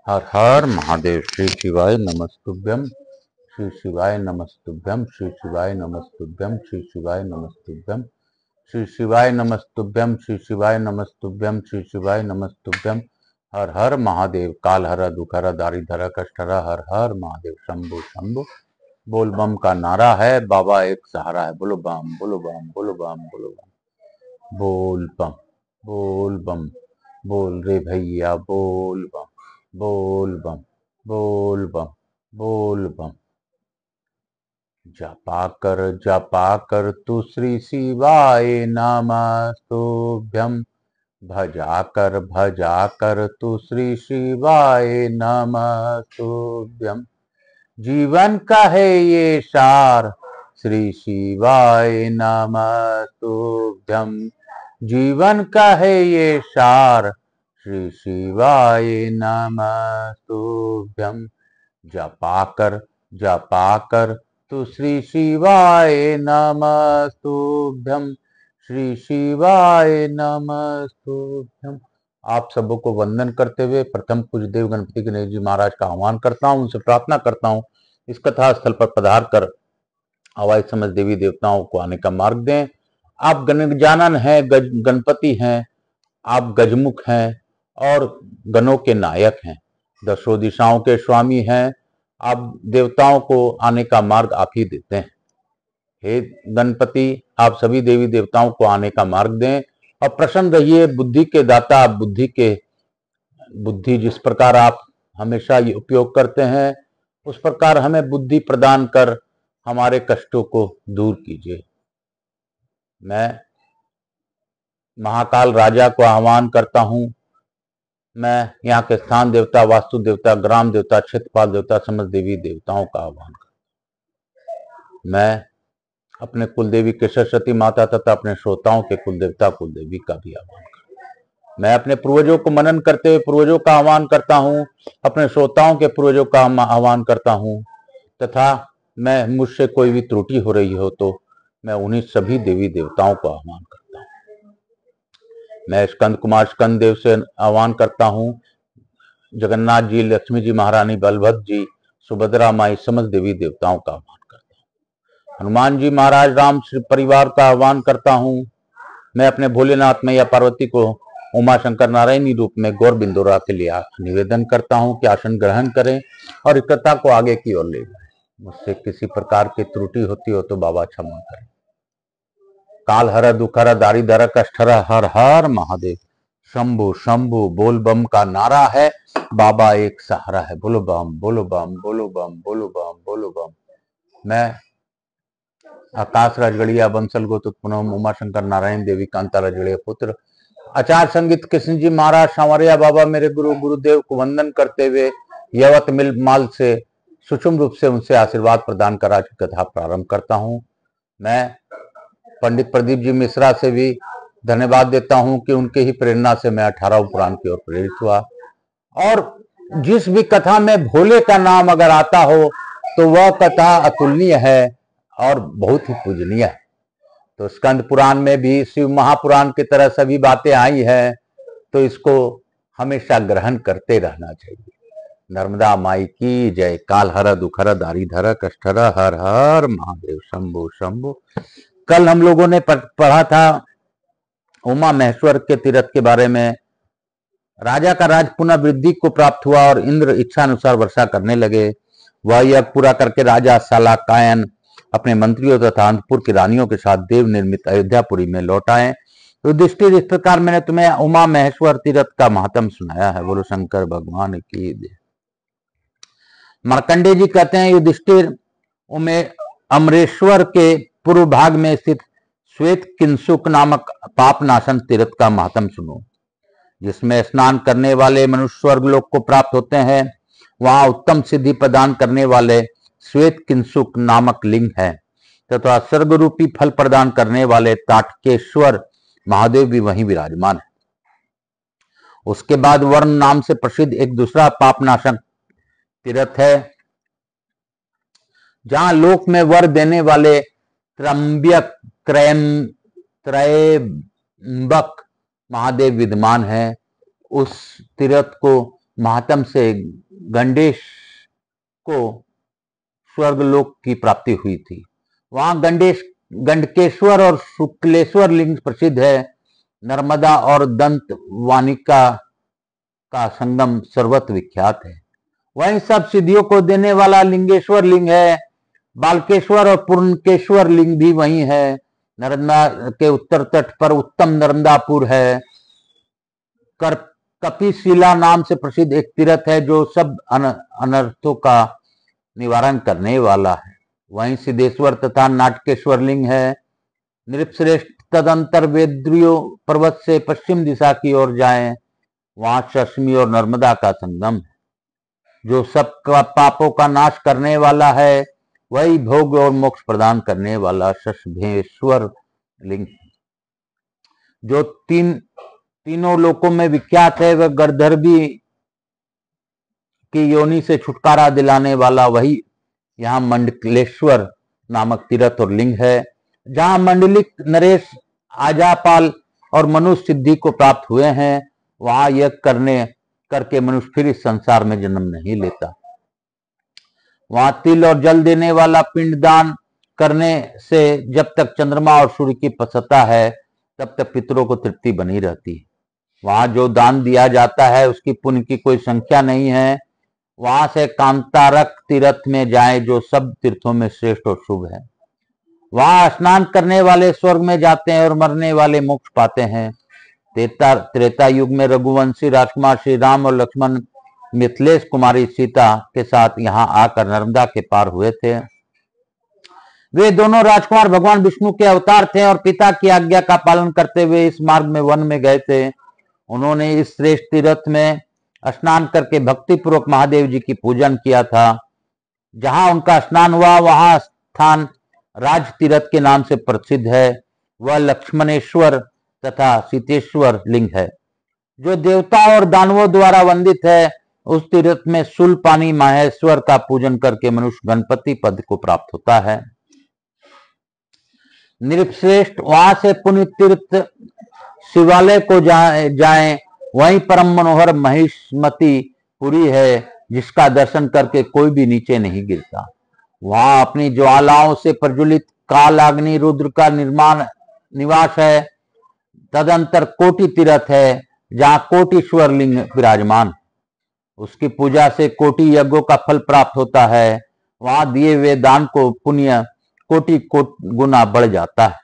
हर हर महादेव। श्री शिवाय नमस्तुभ्यम, श्री शिवाय नमस्तुभ्यम, श्री शिवाय नमस्तुभ्यम, श्री शिवाय नमस्तुभ्यम, श्री शिवाय नमस्तुभ्यम, श्री शिवाय नमस्तुभ्यम, श्री शिवाय नमस्तुभ्यम। हर हर महादेव। काल हर दुखहर दारिधर कष्टहर। हर हर महादेव। शंभु शंभु बोल बम का नारा है, बाबा एक सहारा है। बोलो बम, बोलो बम, बोलो बम, बोलो बम, बोल बम, बोल बम, बोल रे भैया बोल बम, बोल बम, बोल बम, बोल बम। जपा कर तू श्री शिवाय नमस्तुभ्यम, भजा कर तू श्री शिवाय नमस्तुभ्यम। जीवन का है ये सार, श्री शिवाय नमस्तुभ्यम। जीवन का है ये सार, श्री शिवाय नमस्तुभ्यम। जपा कर तू श्री शिवाय नमस्तुभ्यम, श्री शिवाय नमस्तुभ्यम। आप सबको वंदन करते हुए प्रथम पूज्य देव गणपति गणेश जी महाराज का आह्वान करता हूं, उनसे प्रार्थना करता हूं इस कथा स्थल पर पधार कर आवाज समझ देवी देवताओं को आने का मार्ग दें। आप गणजानन हैं, गणपति हैं, आप गजमुख हैं और गणों के नायक हैं, दसों दिशाओं के स्वामी हैं। आप देवताओं को आने का मार्ग आप ही देते हैं। हे गणपति, आप सभी देवी देवताओं को आने का मार्ग दें और प्रसन्न रहिए। बुद्धि के दाता, बुद्धि जिस प्रकार आप हमेशा ये उपयोग करते हैं, उस प्रकार हमें बुद्धि प्रदान कर हमारे कष्टों को दूर कीजिए। मैं महाकाल राजा को आह्वान करता हूं। मैं यहाँ के स्थान देवता, वास्तु देवता, ग्राम देवता, क्षेत्रपाल देवता, समस्त देवी देवताओं का आह्वान करता हूं। मैं अपने कुलदेवी के सरस्वती माता तथा अपने श्रोताओं के कुलदेवता कुलदेवी का भी आह्वान करता हूं। मैं अपने पूर्वजों को मनन करते हुए पूर्वजों का आह्वान करता हूं, अपने श्रोताओं के पूर्वजों का आह्वान करता हूं तथा मैं मुझसे कोई भी त्रुटि हो रही हो तो मैं उन्हीं सभी देवी देवताओं को आह्वान करता हूं। मैं स्कंद कुमार स्कंद देव से आह्वान करता हूं, जगन्नाथ जी, लक्ष्मी जी महारानी, बलभद्र जी, सुभद्रा माई, समस्त देवी देवताओं का आह्वान करता हूं। हनुमान जी महाराज, राम श्री परिवार का आह्वान करता हूं। मैं अपने भोलेनाथ मैया पार्वती को उमा शंकर नारायणी रूप में गौर बिंदुरा के लिए निवेदन करता हूं कि आसन ग्रहण करें और इस कथा को आगे की ओर ले जाएं। मुझसे किसी प्रकार की त्रुटि होती हो तो बाबा क्षमा करें। काल हर दुखहर दारिधर कष्टहर। हर हर महादेव। शंभु शंभु बोल बम का नारा है, बाबा एक सहारा है। बोलो बम, बोलो बम, बोलो बम, बोलो बम, बोलो बम। मैं आकाश राजगढ़िया बंसल गोत्र पुनः उमाशंकर नारायण देवी कांता राजगढ़िया पुत्र आचार्य संगीत कृष्ण जी महाराज सांवरिया बाबा मेरे गुरुदेव को वंदन करते हुए यवत मिल माल से सूक्ष्म रूप से उनसे आशीर्वाद प्रदान कर आज की कथा प्रारंभ करता हूं। मैं पंडित प्रदीप जी मिश्रा से भी धन्यवाद देता हूं कि उनके ही प्रेरणा से मैं 18 पुराण की ओर प्रेरित हुआ और जिस भी कथा में भोले का नाम अगर आता हो तो वह कथा अतुलनीय है और बहुत ही पूजनीय है। तो स्कंद पुराण में भी शिव महापुराण की तरह सभी बातें आई है, तो इसको हमेशा ग्रहण करते रहना चाहिए। नर्मदा माई की जय। काल हर दुखहर दारिधर कष्टहर। हर हर महादेव। शंभु शंभु। कल हम लोगों ने पढ़ा था उमा महेश्वर के तीर्थ के बारे में। राजा का राज पुनः वृद्धि को प्राप्त हुआ और इंद्र इच्छा अनुसार वर्षा करने लगे। वह यज्ञ पूरा करके राजा सालाकायन अपने मंत्रियों तथा अंतपुर की रानियों के साथ देव निर्मित अयोध्यापुरी में लौट आए। युधिष्ठिर, इस प्रकार मैंने तुम्हें उमा महेश्वर तीर्थ का महात्म सुनाया है। बोलो शंकर भगवान की जय। मार्कंडेय जी कहते हैं, युधिष्ठिर, अमरेश्वर के पूर्व भाग में स्थित श्वेत किंसुक नामक पाप नाशन तीर्थ का महात्म सुनो, जिसमें स्नान करने वाले मनुष्य स्वर्ग लोक को प्राप्त होते हैं। वहां उत्तम सिद्धि प्रदान करने वाले श्वेत किंसुक नामक लिंग है तथा स्वर्ग रूपी फल प्रदान करने वाले ताटकेश्वर महादेव भी वहीं विराजमान है। उसके बाद वर्ण नाम से प्रसिद्ध एक दूसरा पापनाशक तीर्थ है, जहां लोक में वर देने वाले त्रयंबक महादेव विद्यमान है। उस तीर्थ को महात्म से गंडेश को स्वर्गलोक की प्राप्ति हुई थी। वहां गंडकेश्वर और शुक्लेश्वर लिंग प्रसिद्ध है। नर्मदा और दंत वानिका का संगम सर्वत्र विख्यात है। वहीं सब सिद्धियों को देने वाला लिंगेश्वर लिंग है। बालकेश्वर और पूर्णकेश्वर लिंग भी वहीं है। नर्मदा के उत्तर तट पर उत्तम नर्मदापुर है। कपिशिला नाम से प्रसिद्ध एक तीर्थ है जो सब अनर्थों का निवारण करने वाला है। वहीं सिद्धेश्वर तथा नाटकेश्वर लिंग है। नृपश्रेष्ठ तदंतर वेद्रियो पर्वत से पश्चिम दिशा की ओर जाएं, वहां शशमी और नर्मदा का संगम है। जो सब पापों का नाश करने वाला है, वही भोग और मोक्ष प्रदान करने वाला शशभेश्वर लिंग, जो तीनों लोकों में विख्यात है। वह गर्दभी की योनि से छुटकारा दिलाने वाला वही यहाँ मंडलेश्वर नामक तीर्थ और लिंग है, जहां मंडलिक नरेश, आजापाल और मनुष्य सिद्धि को प्राप्त हुए हैं। वहां यज्ञ करके मनुष्य फिर इस संसार में जन्म नहीं लेता। वहां तिल और जल देने वाला पिंडदान करने से जब तक चंद्रमा और सूर्य की प्रसन्नता है तब तक पितरों को तृप्ति बनी रहती है। वहां जो दान दिया जाता है उसकी पुण्य की कोई संख्या नहीं है। वहां से कांतारक तीर्थ में जाएं, जो सब तीर्थों में श्रेष्ठ और शुभ है। वहां स्नान करने वाले स्वर्ग में जाते हैं और मरने वाले मोक्ष पाते हैं। त्रेता युग में रघुवंशी राजकुमार श्री राम और लक्ष्मण मिथिलेश कुमारी सीता के साथ यहाँ आकर नर्मदा के पार हुए थे। वे दोनों राजकुमार भगवान विष्णु के अवतार थे और पिता की आज्ञा का पालन करते हुए इस मार्ग में वन में गए थे। उन्होंने इस श्रेष्ठ तीर्थ में स्नान करके भक्ति पूर्वक महादेव जी की पूजन किया था। जहां उनका स्नान हुआ वहां स्थान राज तीर्थ के नाम से प्रसिद्ध है। वह लक्ष्मणेश्वर तथा सीतेश्वर लिंग है, जो देवता और दानवों द्वारा वंदित है। उस तीर्थ में शूलपानी माहेश्वर का पूजन करके मनुष्य गणपति पद को प्राप्त होता है। नृपश्रेष्ठ वहां से पुण्य तीर्थ शिवालय को जाएं, वहीं परम मनोहर महिष्मती पुरी है, जिसका दर्शन करके कोई भी नीचे नहीं गिरता। वहां अपनी ज्वालाओं से प्रज्वलित कालाग्नि रुद्र का निवास है। तदंतर कोटि तीर्थ है, जहां कोटीश्वर लिंग विराजमान। उसकी पूजा से कोटि यज्ञों का फल प्राप्त होता है। वहां दिए हुए दान को पुण्य कोटि गुना बढ़ जाता है।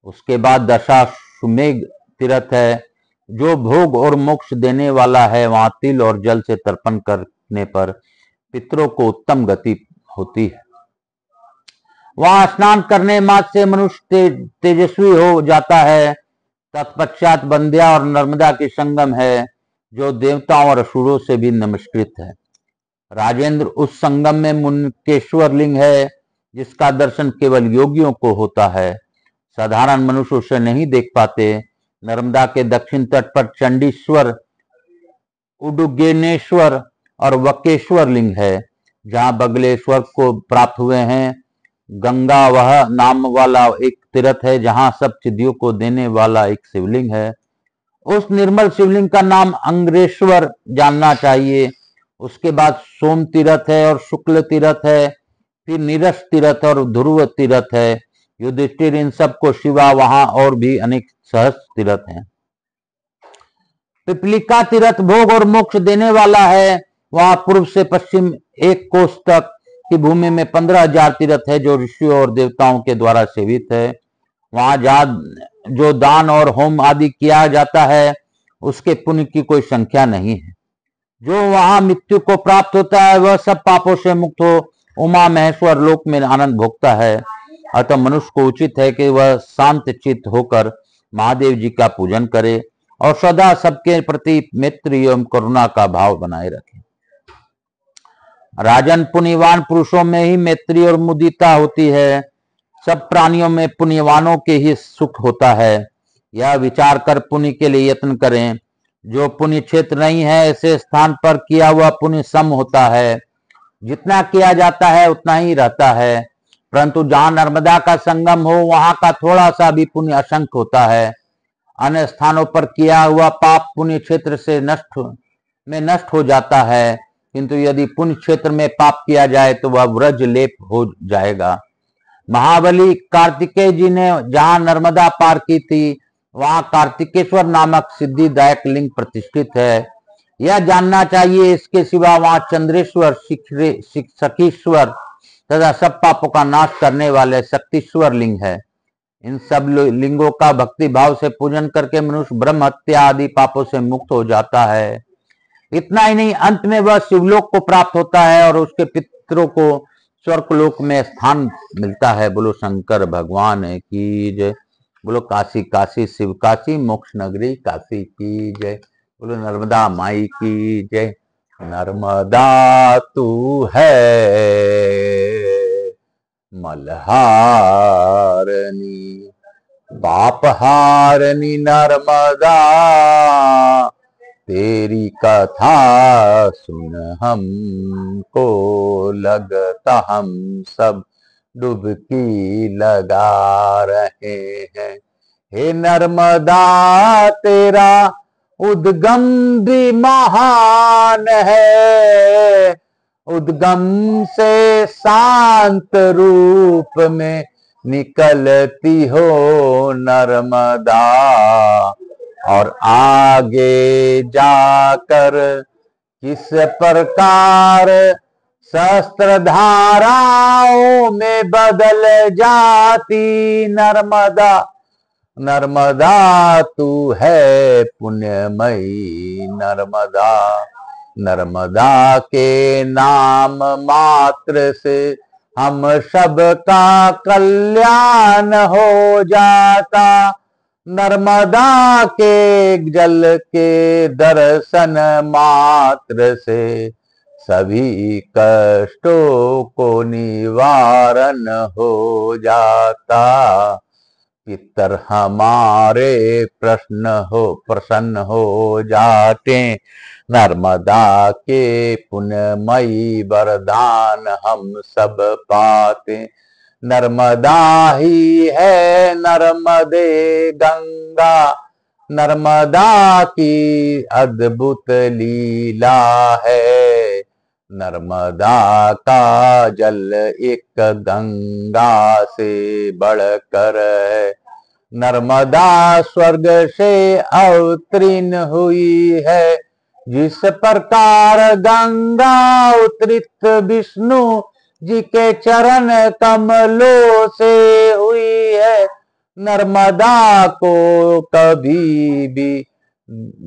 उसके बाद दशाश्वमेध तीर्थ है, जो भोग और मोक्ष देने वाला है। वहां तिल और जल से तर्पण करने पर पितरों को उत्तम गति होती है। वहां स्नान करने मात्र से मनुष्य तेजस्वी हो जाता है। तत्पश्चात बंध्या और नर्मदा की संगम है, जो देवताओं और असुरों से भी नमस्कृत है। राजेंद्र, उस संगम में मुनकेश्वर लिंग है, जिसका दर्शन केवल योगियों को होता है। साधारण मनुष्य उसे नहीं देख पाते। नर्मदा के दक्षिण तट पर चंडीश्वर, उडुगेनेश्वर और वकेश्वर लिंग है, जहां बगलेश्वर को प्राप्त हुए हैं। गंगा वह नाम वाला एक तीर्थ है, जहां सब सिद्धियों को देने वाला एक शिवलिंग है। उस निर्मल शिवलिंग का नाम अंग्रेश्वर जानना चाहिए। उसके बाद सोम तीर्थ है और शुक्ल तीर्थ है, फिर नीरस तीर्थ और ध्रुव तीर्थ है। युधिष्ठिर, इन सबको शिवा वहां और भी अनेक सहस्त्र तीर्थ हैं। पिपलिका तीर्थ भोग और मोक्ष देने वाला है। वहां पूर्व से पश्चिम 1 कोस तक की भूमि में 15,000 तीर्थ है, जो ऋषियों और देवताओं के द्वारा सेवित है। वहां जहां जो दान और होम आदि किया जाता है, उसके पुण्य की कोई संख्या नहीं है। जो वहां मृत्यु को प्राप्त होता है, वह सब पापों से मुक्त हो उमा महेश्वर लोक में आनंद भोगता है। अतः मनुष्य को उचित है कि वह शांत चित्त होकर महादेव जी का पूजन करे और सदा सबके प्रति मित्र एवं करुणा का भाव बनाए रखे। राजन, पुण्यवान पुरुषों में ही मैत्री और मुदिता होती है। सब प्राणियों में पुण्यवानों के ही सुख होता है। यह विचार कर पुण्य के लिए यत्न करें। जो पुण्य क्षेत्र नहीं है, ऐसे स्थान पर किया हुआ पुण्य सम होता है। जितना किया जाता है उतना ही रहता है, परंतु जहां नर्मदा का संगम हो, वहां का थोड़ा सा भी पुण्य असंख्य होता है। अन्य स्थानों पर किया हुआ पाप पुण्य क्षेत्र से नष्ट में नष्ट हो जाता है, किंतु यदि पुण्य क्षेत्र में पाप किया जाए तो वह व्रज लेप हो जाएगा। महाबली कार्तिकेय जी ने जहां नर्मदा पार की थी वहां कार्तिकेश्वर नामक सिद्धिदायक लिंग प्रतिष्ठित है। यह जानना चाहिए, इसके सिवा वहां चंद्रेश्वर, सखीश्वर तथा सब पापों का नाश करने वाले शक्तिश्वर लिंग है। इन सब लिंगों का भक्ति भाव से पूजन करके मनुष्य ब्रह्म हत्या आदि पापों से मुक्त हो जाता है। इतना ही नहीं, अंत में वह शिवलोक को प्राप्त होता है और उसके पितरों को स्वर्गलोक में स्थान मिलता है। बोलो शंकर भगवान की जय। बोलो काशी काशी शिव काशी मोक्ष नगरी काशी की जय। बोलो नर्मदा माई की जय। नर्मदा तू है मलहारनी, पाप हारनी नर्मदा, तेरी कथा सुन हमको लगता हम सब डुबकी लगा रहे हैं। हे नर्मदा तेरा उद्गम भी महान है, उद्गम से शांत रूप में निकलती हो नर्मदा, और आगे जाकर किस प्रकार शस्त्र धाराओं में बदल जाती नर्मदा। नर्मदा तू है पुण्यमयी नर्मदा, नर्मदा के नाम मात्र से हम सबका कल्याण हो जाता। नर्मदा के जल के दर्शन मात्र से सभी कष्टों को निवारण हो जाता। पितर हमारे प्रसन्न हो जाते, नर्मदा के पुण्यमयी वरदान हम सब पाते। नर्मदा ही है नर्मदे गंगा, नर्मदा की अद्भुत लीला है। नर्मदा का जल एक गंगा से बढ़कर है। नर्मदा स्वर्ग से अवतीर्ण हुई है। जिस प्रकार गंगा उतरित विष्णु जी के चरण कमलों से हुई है, नर्मदा को कभी भी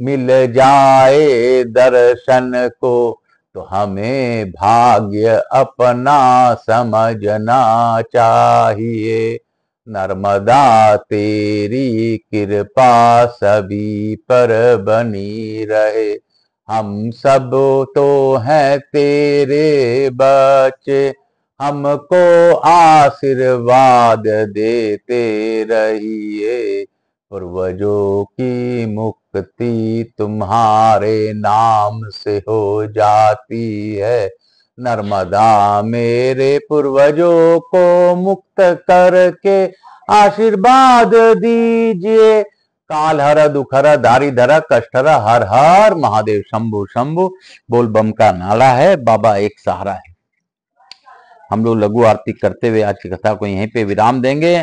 मिल जाए दर्शन को तो हमें भाग्य अपना समझना चाहिए। नर्मदा तेरी कृपा सभी पर बनी रहे। हम सब तो हैं तेरे बच्चे, हमको आशीर्वाद देते रहिए। पूर्वजों की मुक्ति तुम्हारे नाम से हो जाती है। नर्मदा मेरे पूर्वजों को मुक्त करके आशीर्वाद दीजिए। काल हर दुख हर दारी धर कष्ट हर, हर हर महादेव शंभु शंभु। बोल बम का नारा है, बाबा एक सहारा है। हम लोग लघु आरती करते हुए आज की कथा को यहीं पे विराम देंगे।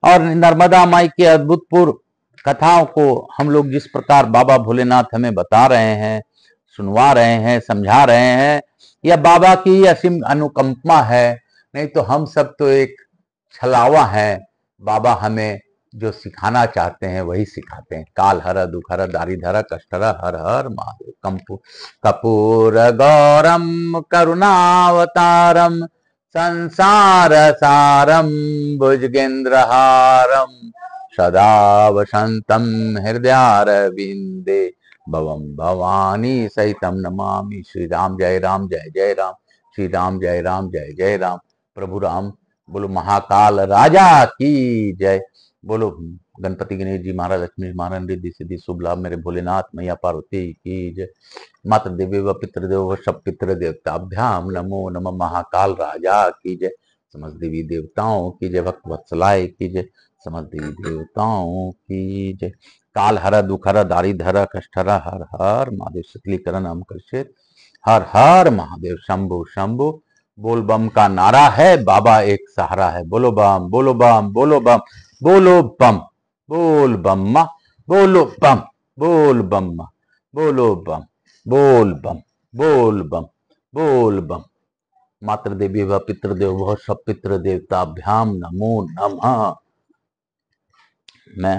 और नर्मदा माई की अद्भुतपूर्व कथाओं को हम लोग जिस प्रकार बाबा भोलेनाथ हमें बता रहे हैं, सुनवा रहे हैं, समझा रहे हैं, यह बाबा की असीम अनुकंपा है। नहीं तो हम सब तो एक छलावा है। बाबा हमें जो सिखाना चाहते हैं वही सिखाते हैं। काल हर दुख हर दारी धर कष्ट हर, हर हर महादेव। कपूर गौरम करुणावतारम संसार सारम भुजगेंद्रहारम सदा वसंतम हृदयारविंदे भवम भवानी सहितम नमामि। श्री राम जय राम जय जय राम, श्री राम जय राम जय जय राम। प्रभु राम बोलो, महाकाल राजा की जय। बोलो गणपति गणेश जी महाराज, लक्ष्मी महाराज, रिद्धि सिद्धि शुभ लाभ मेरे भोलेनाथ मैया पार्वती की जय। मातृ देवी व पितृदेव व सब पितृ देवताभ्याम नमो नमः। महाकाल राजा की जय। समस्त देवी देवताओं की जय। भक्त वत्सलाय की जय। समस्त देवी देवताओं की जय। काल हर दुखर दारी धर कष्टहर हर हर महादेव। शीतलीकरण हम कृषित हर हर महादेव। शंभु शंभु। बोल बम का नारा है, बाबा एक सहारा है। बोलो बम बोलो बम बोलो बम बोलो बम। बोल बम्मा बोलो बम बोल बम्मा बोलो बम बोल बम बोल बम बोल बम। मातृ देवी व पितृदेव व सब पितृ देवताभ्याम नमो नमः। मैं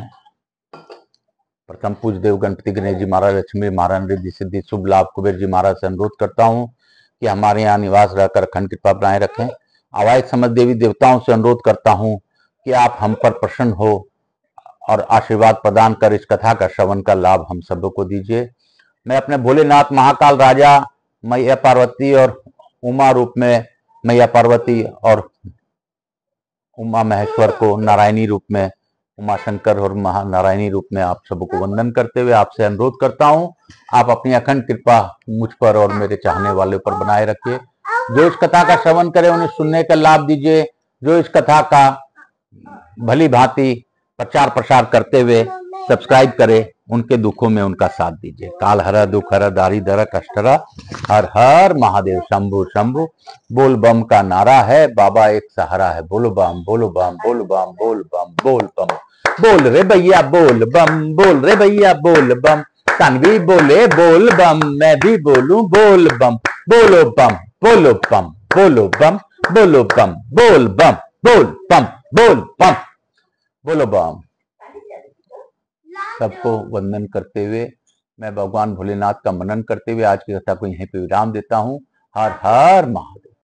प्रथम पूज्य देव गणपति गणेश जी महाराज, लक्ष्मी महाराज, रिद्धि सिद्धि शुभ लाभ कुबेर जी महाराज से अनुरोध करता हूं कि हमारे यहाँ निवास रहकर अखंड कृपा बनाए रखें। आवाज समझ देवी देवताओं से अनुरोध करता हूं कि आप हम पर प्रसन्न हो और आशीर्वाद प्रदान कर इस कथा का श्रवण का लाभ हम सबको दीजिए। मैं अपने भोलेनाथ महाकाल राजा मैया पार्वती और उमा रूप में मैया पार्वती और उमा महेश्वर को नारायणी रूप में, उमा शंकर और महानारायणी रूप में आप सबको वंदन करते हुए आपसे अनुरोध करता हूं, आप अपनी अखंड कृपा मुझ पर और मेरे चाहने वाले पर बनाए रखिए। जो इस कथा का श्रवण करे उन्हें सुनने का लाभ दीजिए। जो इस कथा का भली भांति प्रचार प्रसार करते हुए सब्सक्राइब करे, उनके दुखों में उनका साथ दीजिए। काल हर दुख हर दारी धर कष्टहर हर हर महादेव। शंभु शंभु। बोल बम का नारा है, बाबा एक सहारा है। बोलो बम बोलो बम बोलो बम बोल बम बोल बम। बोल रे भैया बोल बम, बोल रे भैया बोल बम। तन्वी बोले बोल बम, मैं भी बोलूं बोल बम। बोलो बम बोलो बम बोलो बम बोलो बम बोल बम बोल बम बोल बम बोलो बम। सबको वंदन करते हुए मैं भगवान भोलेनाथ का मनन करते हुए आज की कथा को यहीं पे विराम देता हूं। हर हर महादेव।